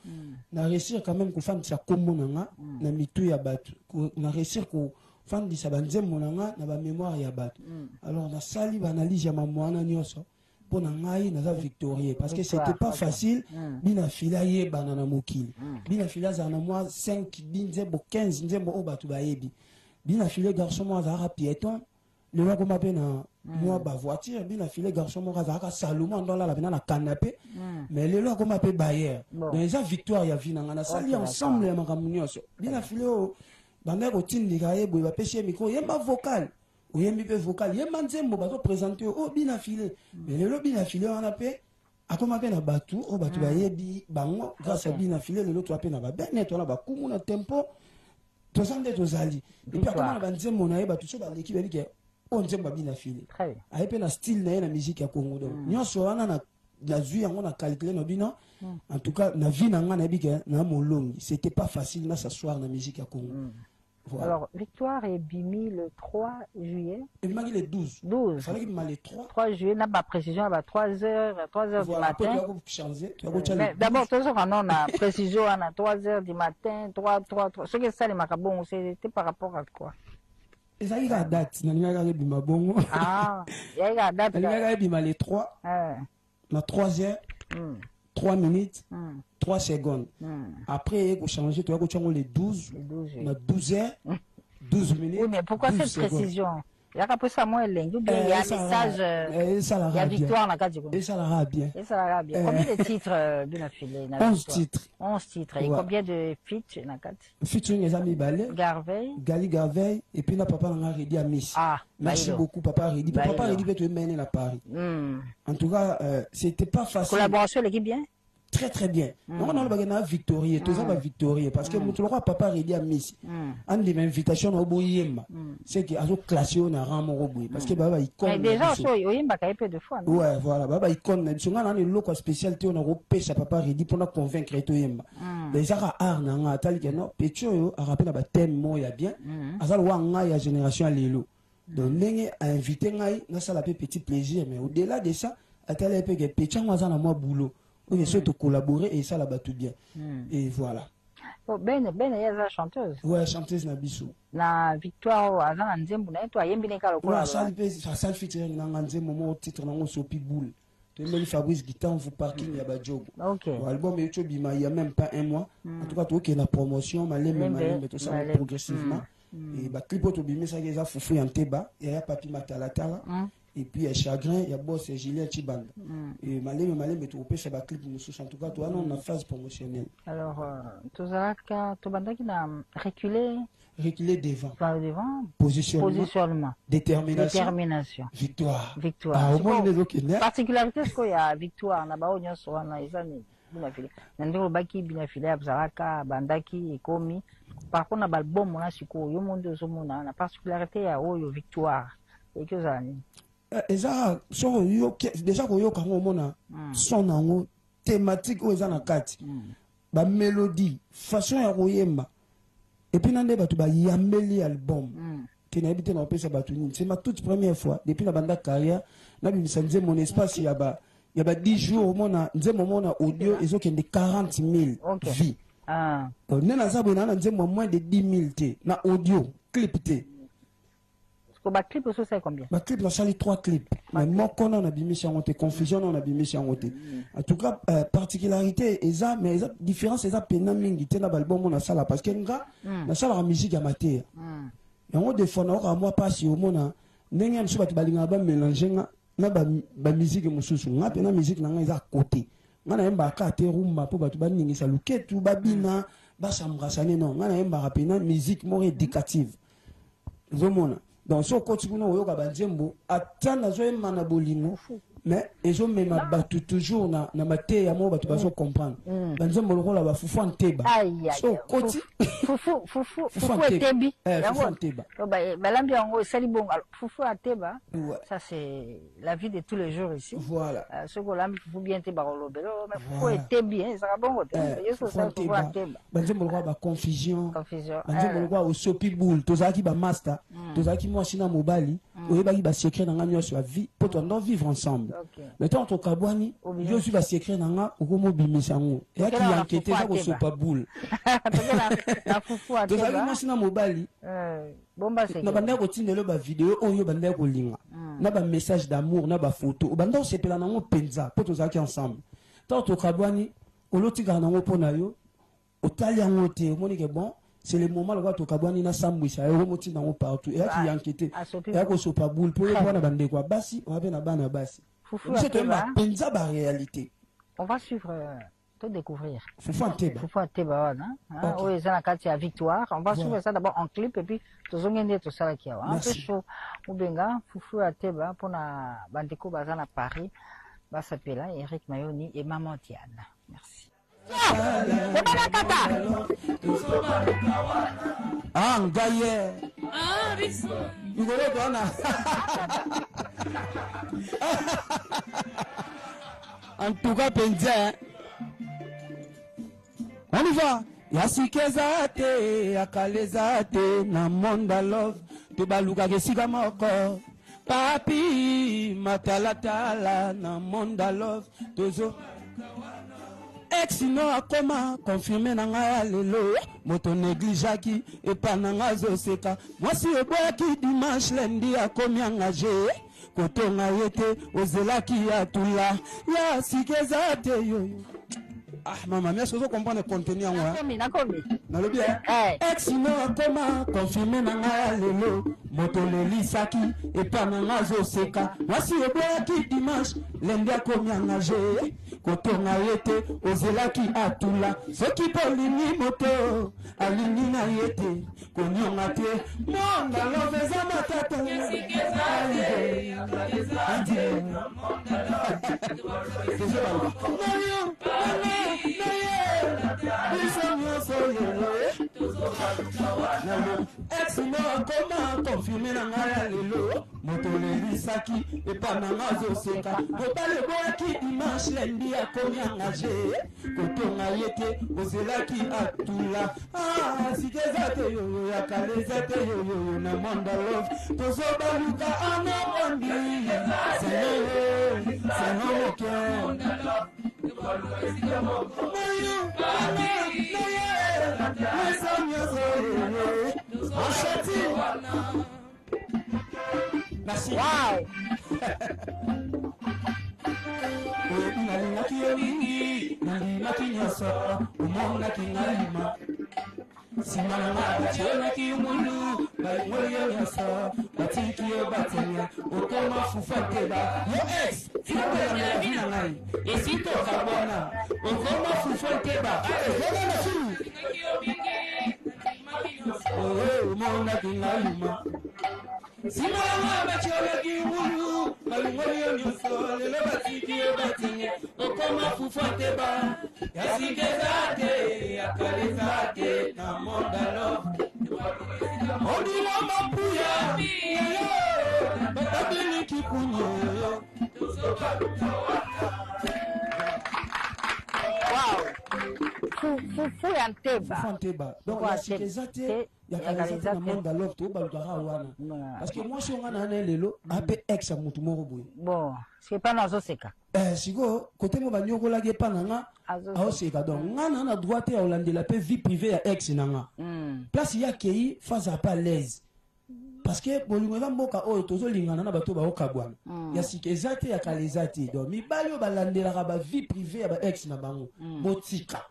Na réussir quand même ko fam sa komonanga na mitu ya batu. Na réussir ko fan di sabanze monanga na ba mémoire ya batu. Alors na sali ba analyse ya mamwana nyoso pour na ngai na za victorieux parce que c'était pas facile bina fila ye banana mokili. Bina fila za na moi 5 binzebo 15 nzembo o batu ba yebi. Bina file garçon moi za piéton le loi comme na moi ba voiture bina file garçon moi za Salomon dans la na canapé mais le loi comme bayer. Mais za victoire ya vina na sali ensemble ya makamunyoso. Bina file banda ko tindika ye boy ba pêcher micro yemba vocal ou yembi pe vocal yemba nzembo ba to présenter o bina filé mais le bina filé on a pe akoma pe na batu o batu ba yebi bango grâce à bina filé le to pe na ba benet on a ba kumu na tempo to sande to zali et puis akoma ba nzembo na ye batu so ba l'équipe eli ke o nzembo bina filé très bien a pe na style na ye na musique ya Congo donc nyoso wana na la vie yango na calculer no bino en tout cas na vie na nga na bike na molongi c'était pas facile na s'asseoir na musique ya Congo. Voilà. Alors, Victoire est bimi le 3 juillet. Il m'a dit le 12. 12. Il fallait qu'il m'a le 3. 3 juillet, n'a pas précision, à 3h voilà, du matin. D'abord, tout ça, on a précision, à 3h du matin, 3. Ce que ça, les macabons, c'était par rapport à quoi? Il y a une date. Il y a une date. Ah, il y a une date. Il y a le 3. Na 3h, 3 minutes. 3 secondes. Après, il faut changer, tu vas les 12, na 12h, 12 minutes. Oui, mais pourquoi cette précision? Il y a qu'après ça, moi, il y a un message, il y a victoire dans la carte. Et ça l'ira bien. Et ça l'ira bien. Combien de titres bien affilés? 11 titres. 11 titres. Et combien de feats dans la carte? Featuring les amis Balé. Garveil. Gali Garveil. Et puis, papa l'a rédi à Miss. Ah, merci beaucoup, papa Rédi. Papa Rédi peut te mener à Paris. En tout cas, c'était pas facile. Collaboration, l'équipe bien? Très très bien. On a le victorieux, tout ça va victorieux parce que mon papa Rédi à Miss. Un des invitations au Bouyemba, c'est qu'il a classé on a rang au Bouyemba parce que baba icône. Déjà au Bouyemba qu'il y a peu de fois. Ouais, voilà, baba icône. Même si on a un local spécialité on a repêché à papa Rédi pour nous convaincre et Bouyemba. Les ara art na tali que non, Petio a rappelé à thème moi ya bien. Azal wanga ya génération lelo. Donc nenge a invité ngai na ça la petit plaisir mais au-delà de ça, à tel épée que Petio a na moi boulot. On essaie de collaborer et ça là-bas tout bien. Et voilà. Ben est la chanteuse. Ouais, chanteuse na biso. Na victoire avant nzembo na toi yembi ne kala kola. Ça featuring na nzembo mo titre na ngo sopi boule. Tu me Fabrice Guitan vous parking ya ba jogo. OK. L'album est chobi il y a même pas un mois. En tout cas toi qui la promotion malem tout ça progressivement. Et ba clip to bimi ça que ça foufou en teba et ya papi matalatala. Et puis il y a Chagrin, il y a Boss et Julien Chibanda. Et Malem, tu peux faire un clip en tout cas, toi, on a une phase promotionnelle. Alors, tout ça, tu as reculé. Reculer devant. Devant. Positionnement. Détermination. Victoire. Ah, au moins, il est particularité, ce qu'il y a victoire, na baonya soana, izani, binafile. Nandiro baki binafile, abzaraka, bandaki, ekomi. Par contre, na balbom, on a suko, yo monde de somona, la particularité, il y a oyo victoire. Et que ça eza so yo déjà ko yo kango mona son nango thématique o eza na kati ba mélodie façon ya koyemba et puis nande batu ba yambeli album tina habité na pesa batu ni c'est ma toute première fois depuis la banda carrière na bimisanze mon espace ya ba 10 jours mona nzembo mona audio ezokende 40,000 vues nena zabo na nzembo moins de 10,000 te na audio clip te. Pour le clip, c'est combien? Le clip, on a 3 clips. Mais moi, on a mis sur confusion, on a mis sur en tout cas, particularité, mais différence, c'est peine mingi, c'est l'album, on a ça là, parce que on a la musique amateur. Et on des fois, on a moi pas si au monde, n'ayant pas de balinga mélanger, na ba musique mususu, on a peine musique à côté. On a un bakate rumba pour battre baningi, ça luke tout babina, basambrasane non, on a un barapena musique more éducative. Zomona. Donc, si on continue, on va attendre à bolingo, mais ils ont même battu toujours dans ma tête, à moi, tu vas comprendre. Dans un moment, on va foufu en teba. So, koti. Foufu en tebi. Foufu en teba. Foufu en teba. Ça, c'est la vie de tous les jours ici. Voilà. Ce qu'on a mis foufu bien teba, mais foufu en tebi, ça va bon. Foufu en teba. Dans un moment, on va confusion. Dans un moment, on va sopi boule. Tozaki ba master. Tozaki moi, sina mobali. On va secret dans la sur la vie. Pour toi, vivre ensemble. Mais tant que Kabwani, je suis secret dans la Ogomobimissango. Et qui a enquêté ça au sopa boule. Tozaki moi, sina mobali. Na banda ko tindelo ba vidéo oyo banda ko linga. Na ba message d'amour, na ba photo. Banda o sepela nango penza. Pour tozaki ensemble. Tant que Kabwani, olotika nango pona yo. Otali yango te, omoni ke bon. C'est le moment où tu as na sambwisa et remoti dans partout et qui enquêté et à cause pas boule pour voir na bande quoi basi on va na bana basi c'est une penza ba réalité. On va suivre tout découvrir. Foufu en teba hein oui ça la carte à victoire on va suivre ça d'abord en clip et puis tozongende tout ça qui a un peu chaud ubenga Foufu en teba pour na bandeko bazana Paris ba s'appelle Eric Mayoni et Maman Diane. Merci. Ah, Ngaye. Ah, Riso. You go to Anna. En tout cas, Penza. On y va. Yasikezate, yakalezate, na monda love. Tubaluka gesika moko. Papi, matalatala, na monda love. Tozo. Ex-no akoma confirmé nanga lelo moto négligaki et pas nanga zoseka moi si eboyaki dimanche lundi akomi engagé kotonga yete ozelaki atula ya sikezate yoyo. Ah maman, mais est-ce que vous comprenez le contenu en moi? Nalobi ex-no akoma confirmé nanga lelo moto nelisaki et pas nanga zoseka moi si eboyaki dimanche lundi akomi engagé kotonga yete ozelaki atula soki polini moto alini na yete konyonga te monda loveza matata ex-no akoma confirmé na ngai lelo moto lelisaki epa na nga zoseka mobali eboyaki dimanche lundi akomi engagé kotonga ye te ozelaki atula sikeza te yoyo yakaleza te yoyo na monda love tozobaluka anomondi seno moke merci. Wow. Nalingaki yo mingi, nalingaki nyonso, omonaki ngalima. Simalanga batiolaki mundu, balingoli yo nyonso, batiki yo batenya, okoma fufa teba. Yo ex, tinapela na vie na ngai, esito kabona, okoma fufa teba. Ezona na suru. Omonaki ngalima. Simalanga batiolaki mundu, balingoli yo nyonso, lelo batiki yo batenya, okoma fufa teba. Yasikezate, yakalezate, na monda love. Odila mapuya, batabini kipunyo. Wow. Foufu en teba. Donc yasikezate, yakalezate, na monda love to balukara wana. Parce que moi si on a un lelo, ape ex a mutu moro boy. Bon, c'est pas dans seka. Sigo côté mo banyogo la ge pananga aoseka donc ngana na droite ya hollande la pe vie privée ya ex nanga place ya kei face à pas l'aise parce que bolingo eza mboka oyo tozolingana na bato baokabwana ya sika eza te ya kala eza te donc mibali oyo balandelaka bavie privé ya baex na bango botika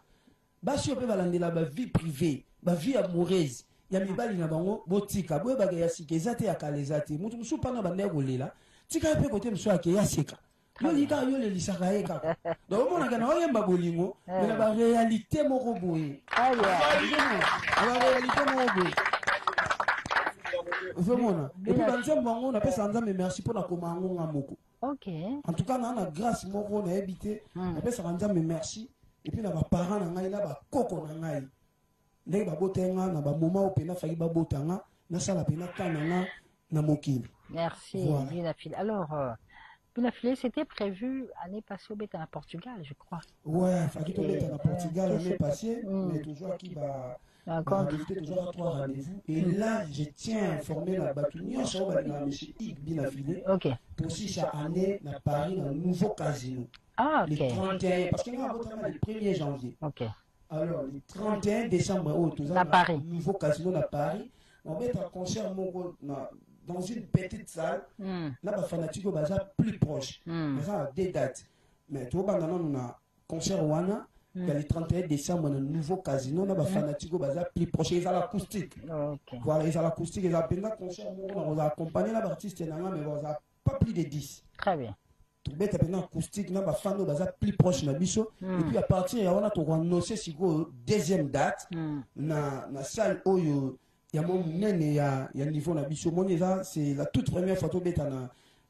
basi oyo mpe balandela bavie privé bavie amoureuse ya mibali na bango botika boyebaka ya sika eza te ya kala eza te motu mosusu mpanga bandaya kolela tika ye mpe kote mosusu ake ya seka yolika yolelisaka ye kaka donc omonaka na oyemba bolingo me na baréalité moko boye baréalité moko boye vraiment et puis banzembo bango napesa nzambe merci mpona koma yango nga moko en tout cas na grâce moko nayebi te napesaka nzambe merci et puis na baparent na ngai na bakoko na ngai ndenge babota nga na bamoma oyo mpe nafaki babota nga nasala mpe natana nga na mokili. Merci Binafile. Alors Binafile, c'était prévu l'année passée au Beta à Portugal, je crois. Ouais, faki to Beta à Portugal l'année passée, mais toujours qui va invité toujours à 3 rendez-vous. Et là, je tiens à informer la Batounia sur M. Yves Binafile. Pour 6 année à Paris, dans le nouveau casino. Ah, ok. Le 31, parce qu'il y a un le 1er janvier. Ok. Alors, le 31 décembre, à Paris. Nouveau casino à Paris. On va être un concert dans une petite salle. Là, les fanatiques sont plus proches. Il y a des dates. Mais tout le monde a un concert Wana. Il y a le 31 décembre, dans le nouveau casino. Là, les fanatiques sont plus proches. Ils ont l'acoustique. Voilà, ils ont l'acoustique. Ils ont un concert. On va accompagner l'artiste, mais on n'a pas plus de 10. Très bien. Tout bête avec l'acoustique, na ba fando baza plus proche na biso et puis à partir ya wana to annoncer siko deuxième date na salle oyo ya mon nene ya niveau na biso moni ça c'est la toute première photo beta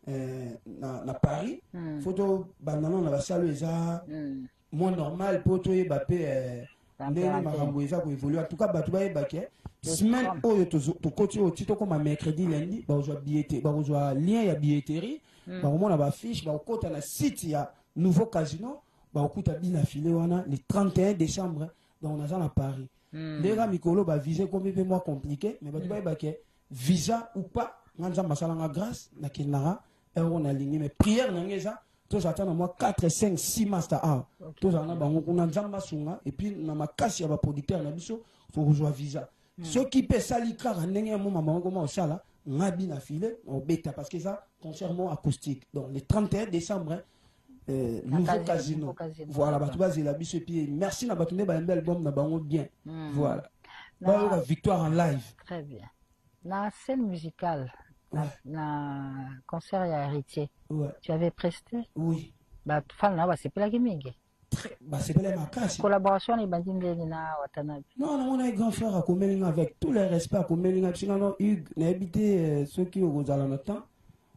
na Paris photo banana na ba salle eza moins normal poto e bapé ndenge makambo eza ko évoluer en tout cas batu ba ebake semaine oyo to koti o tito comme mercredi lundi ba ozwa billet ba ozwa lien ya billetterie ba omona ba fiche ba okota na site ya nouveau casino ba okuta Binafile wana le 31 décembre donc on a ça à Paris les gars mikolo ba viser comme peu moins compliqué mais batu ba ebake visa ou pas nganza masala nga grâce na kinara euro na ligne mais prière na ngeza tous attendent moi 4 5 6 master A tous en bango kuna nzamba sunga et puis na makasi ya ba producteur na biso faut rejoindre visa ceux qui paient salika ndenge mo mama ngoma osala ngabi na file on bêta parce que ça concert acoustique donc le 31 décembre nouveau casino voilà batu bazela biso et puis merci na batu ne ba album na bango bien voilà ba victoire en live très bien la scène musicale na concert ya héritier tu avais presté bah fan là c'est pas la gaming bah c'est pas la makasi collaboration les bandindeni na Watanabe non on a un grand frère à Komelinga avec tous les respects à Komelinga sinon Hugues n'a habité ceux qui au dans le temps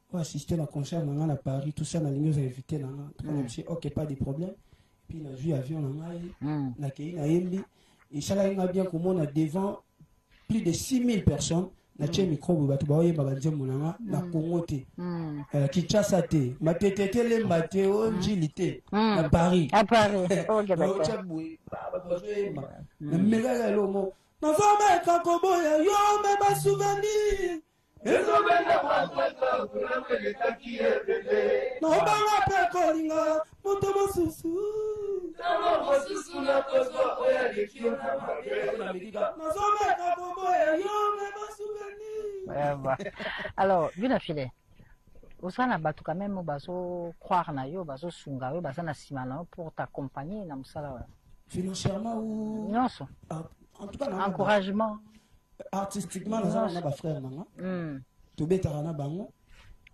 pour assister à concert dans à Paris tout ça na ligne aux invités là OK pas de problème puis na vu avion na kei na yembi et ça là il a bien comme on a devant plus de 6000 personnes na tie microbe batu ba oyeba banzembo nanga na Congo te Kinshasa te matete te lemba te onjili te na Paris à Paris OK d'accord na mega lo mo na fama ka koboya yo me ba souvenir ezobenda kwatata kuna kwele takiebele no banga pe kolinga moto mosusu tamo mosusu na kozo oya lekio na mabe na medika na zomba ka koboya yo me ba souvenir. Alors Binafile osana batu quand même bazo croire na yo bazo sunga yo bazana simana pour t'accompagner na musala financièrement ou non en tout cas encouragement artistiquement na ba frère nanga to betara na bango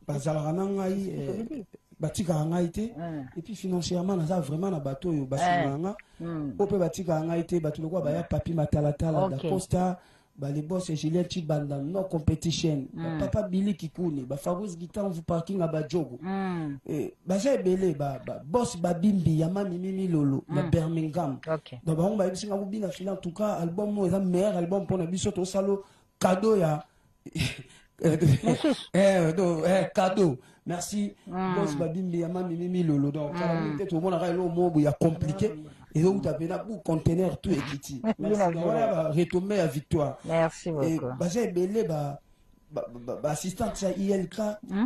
bazala na ngai batika ngai te et puis financièrement na vraiment na bato yo basimanga ope batika ngai te bato lokwa ba ya papi matalatala da Costa ba les boss et Julien Chibanda no competition papa Billy Kikuni ba Fabrice Guitar vous parking à Badjogo et ba j'ai belé ba boss ba Bimbi ya mami mimi lolo na Birmingham donc ba on ba bisinga bu Binafile en tout cas album mo eza meilleur album pour na biso to salo cadeau ya cadeau merci boss ba Bimbi ya mami mimi lolo donc peut-être au monde a le mot ya compliqué et où t'as bien pour contenir tout equity merci voilà retomber à victoire merci beaucoup bah j'ai belé assistante ça ILK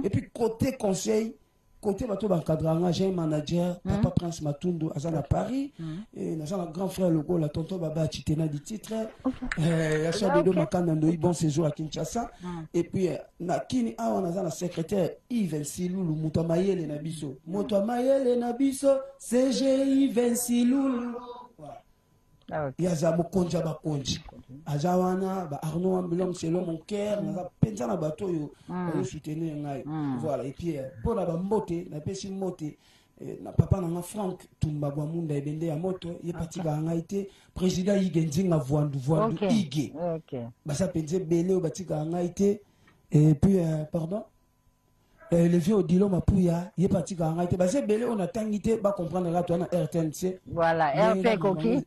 et puis côté conseil côté bateau d'encadrement, j'ai un manager, Papa Prince Matundo, à Paris, et nous avons un grand frère logo, la tonton Baba Chitena du titre, la soeur de deux Makanando, bon séjour à Kinshasa, et puis, Nakini, on a la secrétaire Yves Siloulou, Moutamaye Nabiso, Moutamaye Nabiso, CG Yves Siloulou. Yaza Mokonja Bakonji. Azawana, Arnaud Ambulom, c'est l'homme mon cœur, naza penza na bateau yo, soutenir ngai. Voilà, et puis, pour la moté, la pesi moté, na papa na Franck Tumba Bwamunda ebende ya moto, ye parti ba ngaite, président Igenzinga Voandu Ige. Basa penze belé au batika ngaite, et puis, pardon, le vieux Odilo Mapouya, il est parti quand il était belé, on a tangité, va comprendre là, toi, RTNC. Voilà, RP Koki.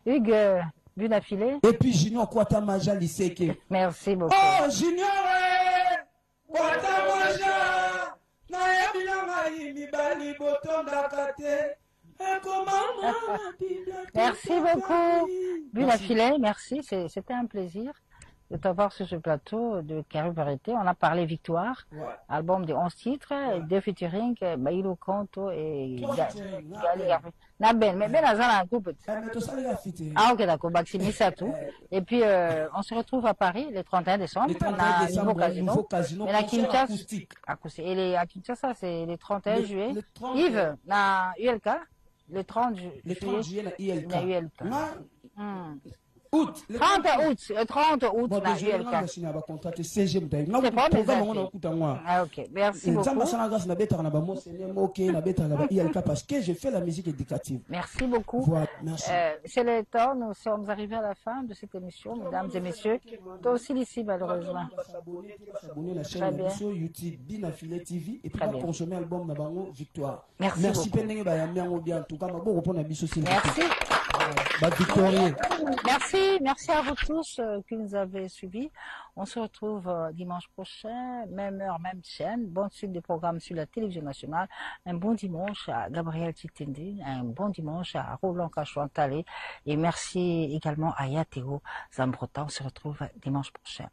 Hugues, Buna Filé. Et puis Junior Kwatamaja Liseke. Merci beaucoup. Oh, Junior, Kwatamaja, merci beaucoup. Buna Filé, merci, c'était un plaisir de t'avoir sur ce plateau de Carré Variété. On a parlé Victoire, album de 11 titres, deux featuring, Bailo Kanto et Gali Garfi. Naben, mais ben Azala un couple. Ah ok d'accord, Baximi Satou. Et puis on se retrouve à Paris le 31 décembre. Le 31 décembre, nouveau casino. Et la Kinshasa, et les à Kinshasa c'est le 31 juillet. Yves, na ULK, le 30 juillet. Le 30 juillet na ULK. Août. 30 août, bon, na ULK. Ah ok, merci beaucoup. Parce que je fais la musique éducative. Merci beaucoup. Voilà, merci. C'est le temps, nous sommes arrivés à la fin de cette émission, mesdames et messieurs. Toi aussi d'ici, malheureusement. S'abonner à la chaîne YouTube Bina Filé TV et puis consommer l'album Nabango Victoire. Merci beaucoup. Merci à vous tous qui nous avez suivis. On se retrouve dimanche prochain, même heure, même chaîne. Bonne suite des programmes sur la télévision nationale. Un bon dimanche à Gabriel Chitendi, un bon dimanche à Roland Cachouantalé et merci également à Yateo Zambrota. On se retrouve dimanche prochain.